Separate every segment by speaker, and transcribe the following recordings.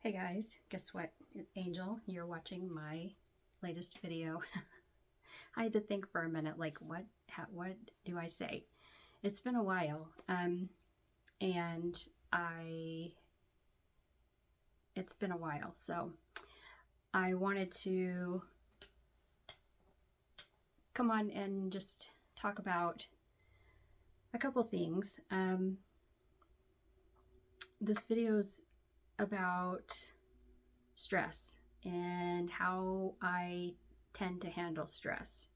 Speaker 1: Hey guys, guess what? It's Angel. You're watching my latest video. I had to think for a minute, like what do I say? It's been a while, and I it's been a while, so I wanted to come on and just talk about a couple things. This video's about stress and how I tend to handle stress.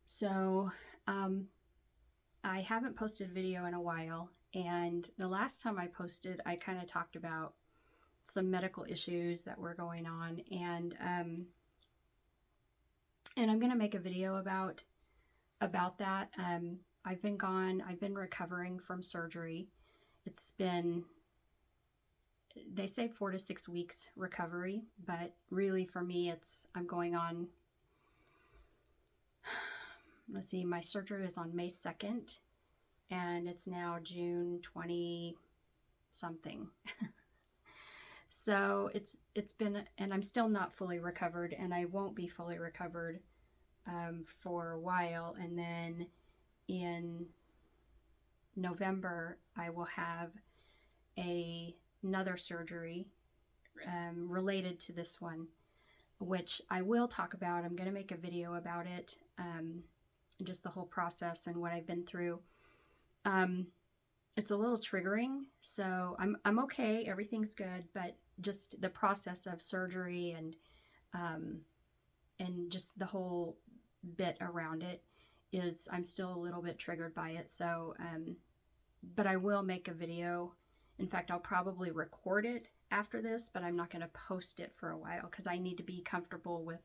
Speaker 1: So I haven't posted a video in a while, and the last time I posted, I kind of talked about some medical issues that were going on, and I'm gonna make a video about that. I've been gone. I've been recovering from surgery. It's been, they say 4 to 6 weeks recovery, but really for me, I'm going on, let's see, my surgery is on May 2nd, and it's now June 20 something. So it's been, and I'm still not fully recovered, and I won't be fully recovered for a while. And then in November, I will have another surgery related to this one, which I will talk about. I'm going to make a video about it, just the whole process and what I've been through. It's a little triggering, so I'm okay, everything's good, but just the process of surgery and just the whole bit around it is, I'm still a little bit triggered by it. So but I will make a video. In fact, I'll probably record it after this, but I'm not going to post it for a while because I need to be comfortable with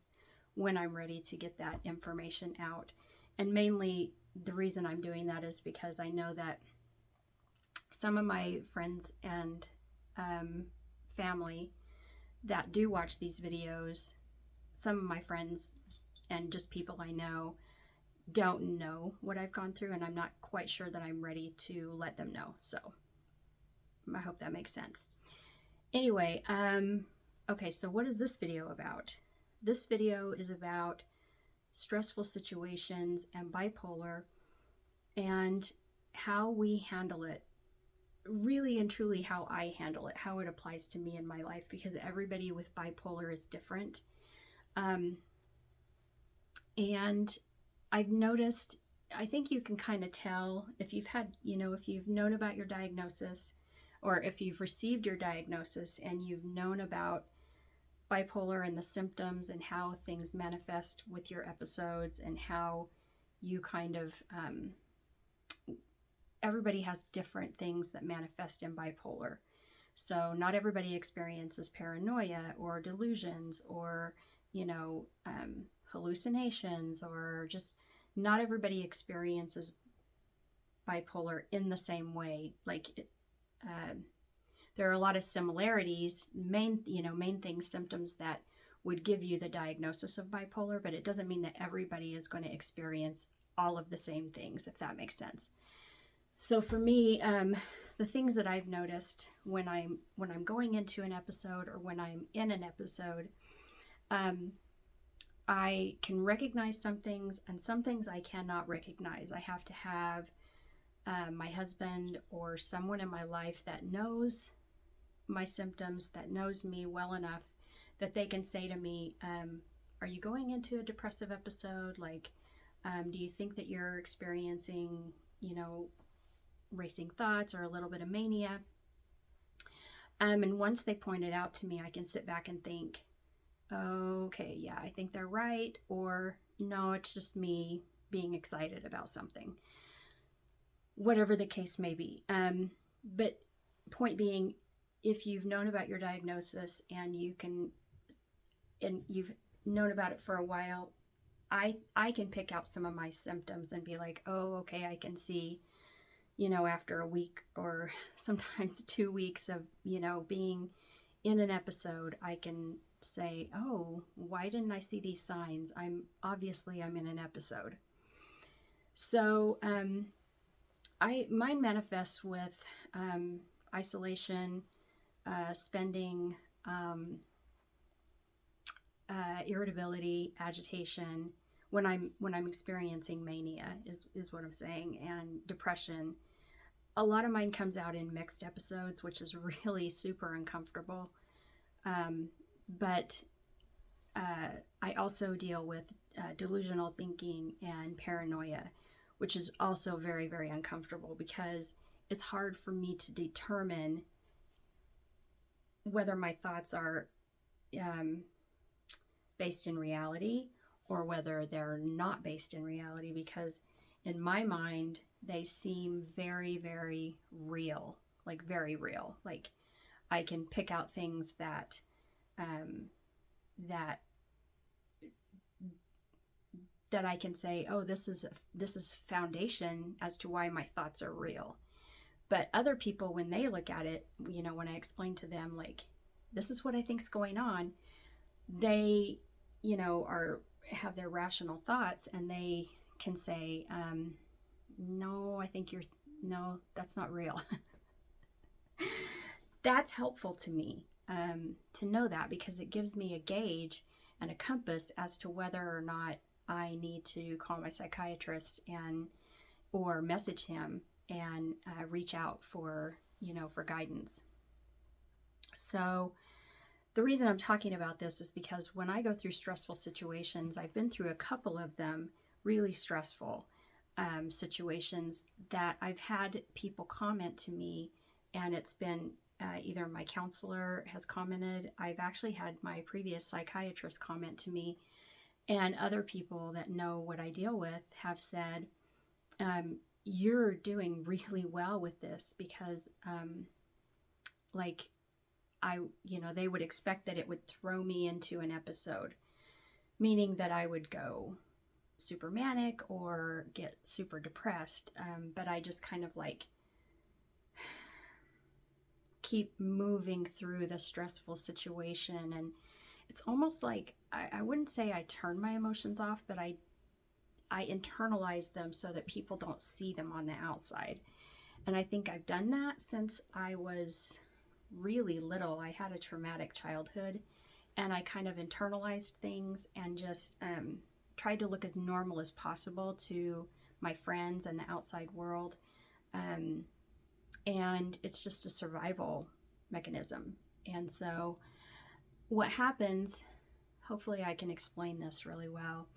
Speaker 1: when I'm ready to get that information out. And mainly the reason I'm doing that is because I know that some of my friends and family that do watch these videos, some of my friends and just people I know don't know what I've gone through, and I'm not quite sure that I'm ready to let them know. So I hope that makes sense. Anyway, okay, so what is this video about? This video is about stressful situations and bipolar and how we handle it. Really and truly how I handle it, how it applies to me in my life, because everybody with bipolar is different. And I've noticed, I think you can kind of tell if you've had, if you've known about your diagnosis, or if you've received your diagnosis and you've known about bipolar and the symptoms and how things manifest with your episodes and how you kind of, everybody has different things that manifest in bipolar. So not everybody experiences paranoia or delusions or, hallucinations, or just not everybody experiences bipolar in the same way. There are a lot of similarities, main things, symptoms that would give you the diagnosis of bipolar, but it doesn't mean that everybody is going to experience all of the same things, if that makes sense. So for me, the things that I've noticed when I'm going into an episode or when I'm in an episode, I can recognize some things, and some things I cannot recognize. I have to have my husband or someone in my life that knows my symptoms, that knows me well enough that they can say to me, are you going into a depressive episode? Do you think that you're experiencing, racing thoughts or a little bit of mania? And once they point it out to me, I can sit back and think, okay, yeah, I think they're right, or no, it's just me being excited about something. Whatever the case may be. But point being, if you've known about your diagnosis and you've known about it for a while, I can pick out some of my symptoms and be like, oh, okay, I can see, after a week or sometimes 2 weeks of, being in an episode, I can say, oh, why didn't I see these signs? I'm in an episode. So, mine manifests with isolation, spending irritability, agitation, when I'm experiencing mania is what I'm saying, and depression. A lot of mine comes out in mixed episodes, which is really super uncomfortable. But I also deal with delusional thinking and paranoia, which is also very, very uncomfortable because it's hard for me to determine whether my thoughts are based in reality or whether they're not based in reality, because in my mind they seem very, very real, like very real. Like I can pick out things that that I can say, oh, this is foundation as to why my thoughts are real. But other people, when they look at it, when I explain to them, like, this is what I think's going on, they, have their rational thoughts, and they can say, no, no, that's not real. That's helpful to me, to know that, because it gives me a gauge and a compass as to whether or not I need to call my psychiatrist or message him and reach out for guidance. So the reason I'm talking about this is because when I go through stressful situations, I've been through a couple of them, really stressful situations, that I've had people comment to me, and it's been either my counselor has commented, I've actually had my previous psychiatrist comment to me, and other people that know what I deal with have said, you're doing really well with this, because they would expect that it would throw me into an episode, meaning that I would go super manic or get super depressed. But I just kind of like keep moving through the stressful situation. And it's almost like, I wouldn't say I turn my emotions off, but I internalize them so that people don't see them on the outside. And I think I've done that since I was really little. I had a traumatic childhood, and I kind of internalized things and just tried to look as normal as possible to my friends and the outside world. And it's just a survival mechanism. And so what happens, hopefully I can explain this really well.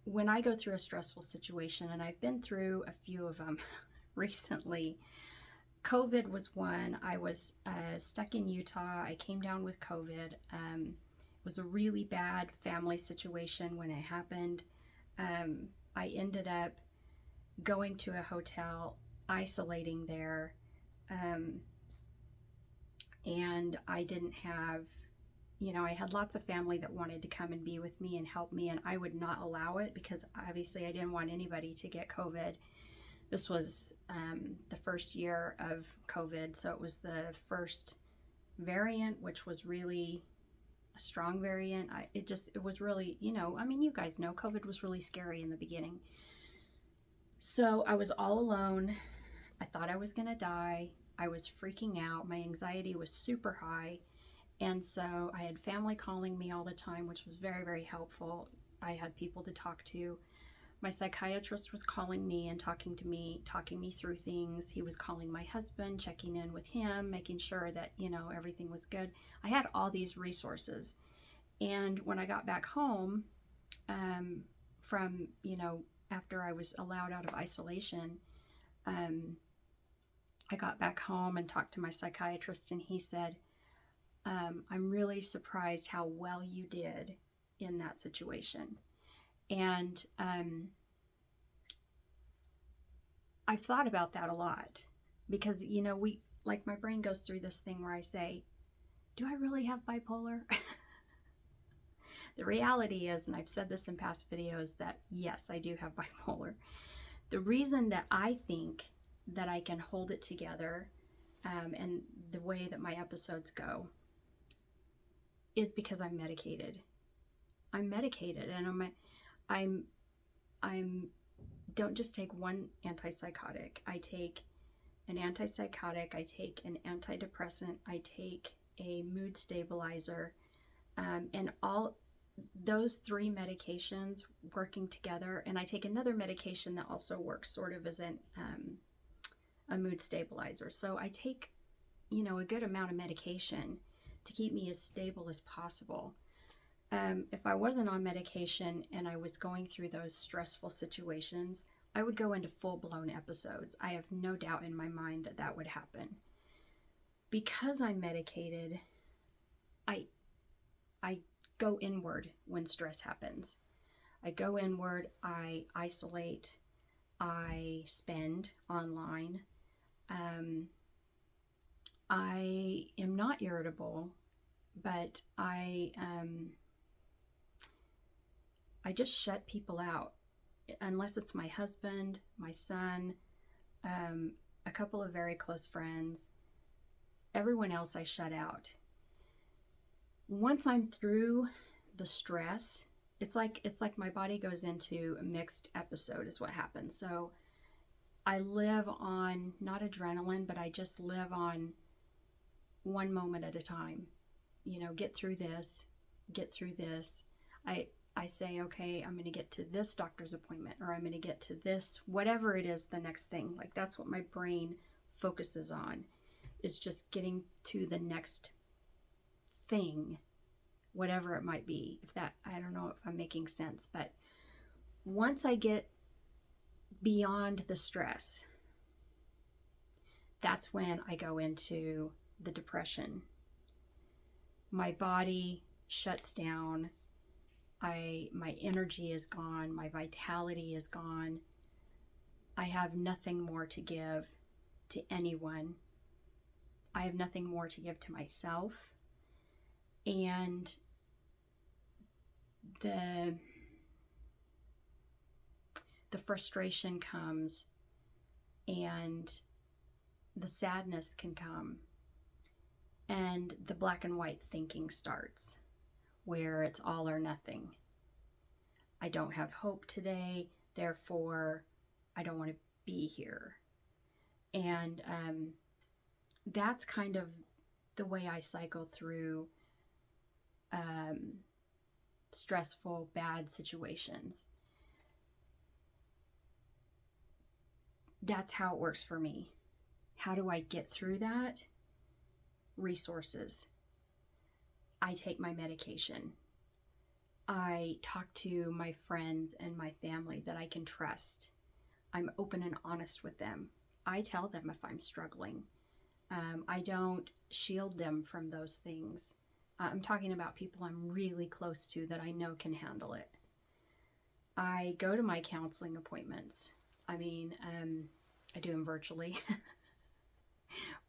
Speaker 1: When I go through a stressful situation, and I've been through a few of them recently, COVID was one. I was stuck in Utah. I came down with COVID. It was a really bad family situation when it happened. I ended up going to a hotel, isolating there, and I didn't have, I had lots of family that wanted to come and be with me and help me, and I would not allow it because obviously I didn't want anybody to get COVID. This was the first year of COVID, so it was the first variant, which was really a strong variant. It was really, you guys know COVID was really scary in the beginning. So I was all alone. I thought I was gonna die. I was freaking out. My anxiety was super high. And so I had family calling me all the time, which was very, very helpful. I had people to talk to. My psychiatrist was calling me and talking me through things. He was calling my husband, checking in with him, making sure that, everything was good. I had all these resources. And when I got back home, from, after I was allowed out of isolation, I got back home and talked to my psychiatrist, and he said, I'm really surprised how well you did in that situation. And I've thought about that a lot, because, my brain goes through this thing where I say, do I really have bipolar? The reality is, and I've said this in past videos, that yes, I do have bipolar. The reason that I think that I can hold it together, and the way that my episodes go, is because I'm medicated. I'm medicated, and I'm don't just take one antipsychotic. I take an antipsychotic, I take an antidepressant, I take a mood stabilizer, and all those 3 medications working together. And I take another medication that also works sort of as a mood stabilizer. So I take, a good amount of medication to keep me as stable as possible. If I wasn't on medication and I was going through those stressful situations, I would go into full-blown episodes. I have no doubt in my mind that that would happen. Because I'm medicated, I go inward when stress happens. I go inward, I isolate, I spend online. I am not irritable, but I just shut people out. Unless it's my husband, my son, a couple of very close friends, everyone else I shut out. Once I'm through the stress, it's like my body goes into a mixed episode is what happens. So I live on not adrenaline, but I just live on one moment at a time. Get through this. I say, okay, I'm going to get to this doctor's appointment, or I'm going to get to this, whatever it is, the next thing. Like, that's what my brain focuses on, is just getting to the next thing, whatever it might be. I don't know if I'm making sense, but once I get beyond the stress, that's when I go into the depression. My body shuts down. My energy is gone. My vitality is gone. I have nothing more to give to anyone. I have nothing more to give to myself. And the frustration comes, and the sadness can come, and the black and white thinking starts, where it's all or nothing. I don't have hope today, therefore I don't want to be here. And that's kind of the way I cycle through stressful, bad situations. That's how it works for me. How do I get through that? Resources. I take my medication. I talk to my friends and my family that I can trust. I'm open and honest with them. I tell them if I'm struggling. I don't shield them from those things. I'm talking about people I'm really close to that I know can handle it. I go to my counseling appointments. I do them virtually.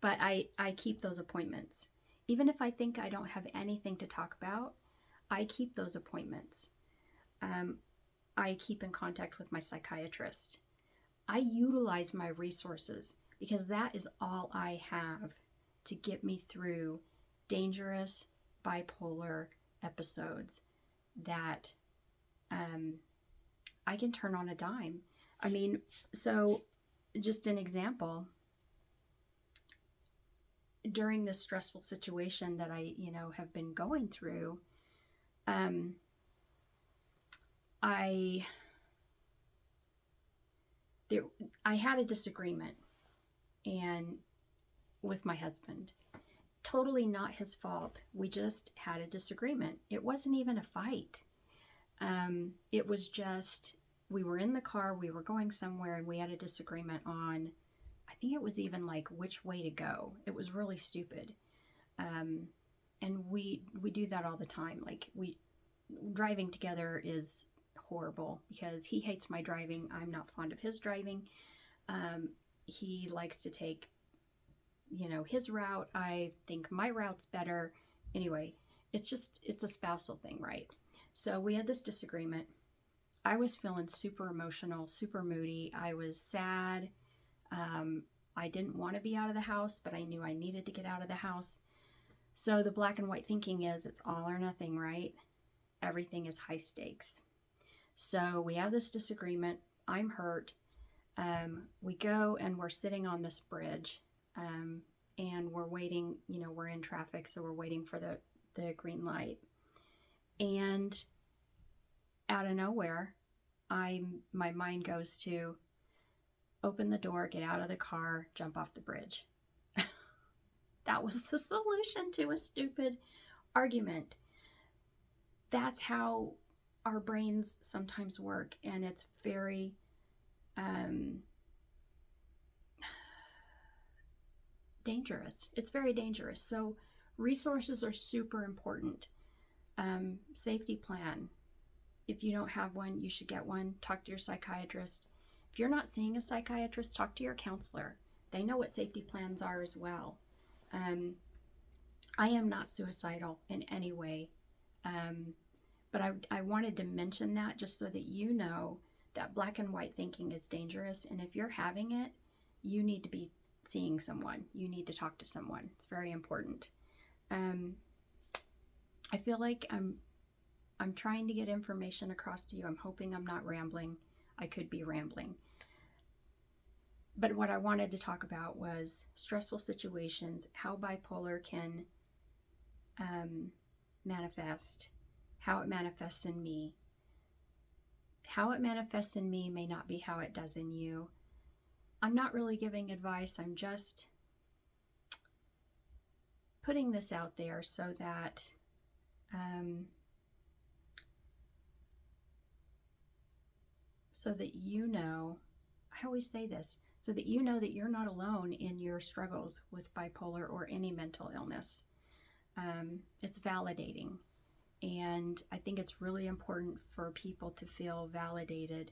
Speaker 1: But I keep those appointments. Even if I think I don't have anything to talk about, I keep those appointments. I keep in contact with my psychiatrist. I utilize my resources because that is all I have to get me through dangerous bipolar episodes that I can turn on a dime. So just an example, during this stressful situation that I, have been going through, I had a disagreement with my husband. Totally not his fault. We just had a disagreement. It wasn't even a fight. It was just, we were in the car, we were going somewhere, and we had a disagreement on, I think it was even like which way to go. It was really stupid. And we do that all the time. Like, driving together is horrible because he hates my driving. I'm not fond of his driving. He likes to take, his route. I think my route's better. Anyway, it's a spousal thing, right? So we had this disagreement. I was feeling super emotional, super moody. I was sad. I didn't want to be out of the house, but I knew I needed to get out of the house. So the black and white thinking is it's all or nothing, right? Everything is high stakes. So we have this disagreement. I'm hurt. We go and we're sitting on this bridge. and we're waiting, you know, we're in traffic, so we're waiting for the green light. And out of nowhere, my mind goes to open the door, get out of the car, jump off the bridge. That was the solution to a stupid argument. That's how our brains sometimes work, and it's very dangerous. It's very dangerous. So resources are super important. Safety plan. If you don't have one, you should get one. Talk to your psychiatrist. If you're not seeing a psychiatrist, talk to your counselor. They know what safety plans are as well. I am not suicidal in any way. But I wanted to mention that just so that you know that black and white thinking is dangerous. And if you're having it, you need to be seeing someone. You need to talk to someone. It's very important. I feel like I'm trying to get information across to you. I'm hoping I'm not rambling. I could be rambling. But what I wanted to talk about was stressful situations, how bipolar can manifest, how it manifests in me. How it manifests in me may not be how it does in you. I'm not really giving advice. I'm just putting this out there so that you know, I always say this, so that you know that you're not alone in your struggles with bipolar or any mental illness. It's validating. And I think it's really important for people to feel validated,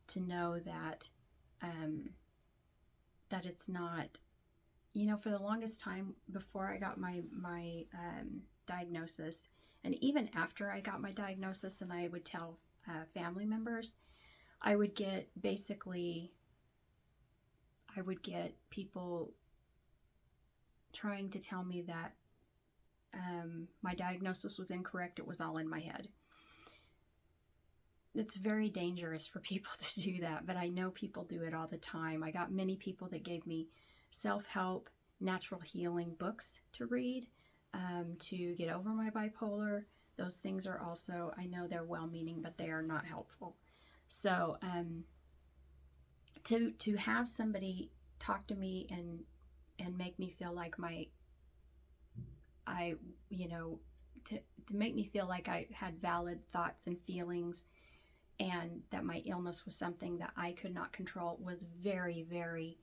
Speaker 1: to know that that it's not, you know, for the longest time before I got my diagnosis, and even after I got my diagnosis and I would tell family members, I would get people trying to tell me that my diagnosis was incorrect. It was all in my head. It's very dangerous for people to do that, but I know people do it all the time. I got many people that gave me self-help, natural healing books to read to get over my bipolar. Those things are also, I know they're well-meaning, but they are not helpful. So to have somebody talk to me and make me feel like to make me feel like I had valid thoughts and feelings, and that my illness was something that I could not control, was very, very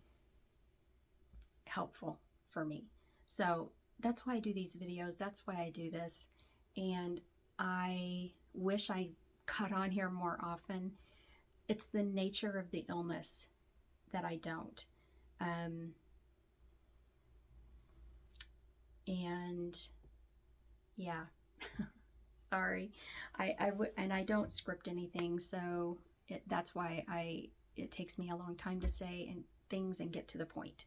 Speaker 1: helpful for me. So that's why I do these videos. That's why I do this. And I wish I got on here more often. It's the nature of the illness that I don't. And yeah, sorry. I don't script anything, so that's why it takes me a long time to say things and get to the point.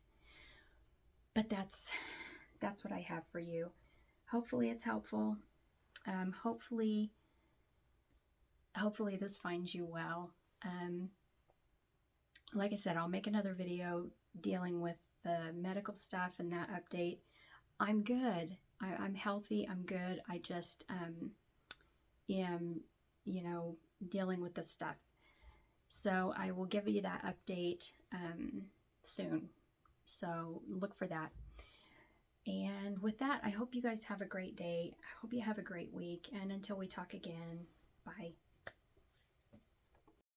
Speaker 1: But that's what I have for you. Hopefully it's helpful. Hopefully this finds you well. Like I said, I'll make another video dealing with the medical stuff and that update. I'm good. I'm healthy. I'm good. I just am, dealing with this stuff. So I will give you that update soon. So look for that. And with that, I hope you guys have a great day. I hope you have a great week. And until we talk again, bye.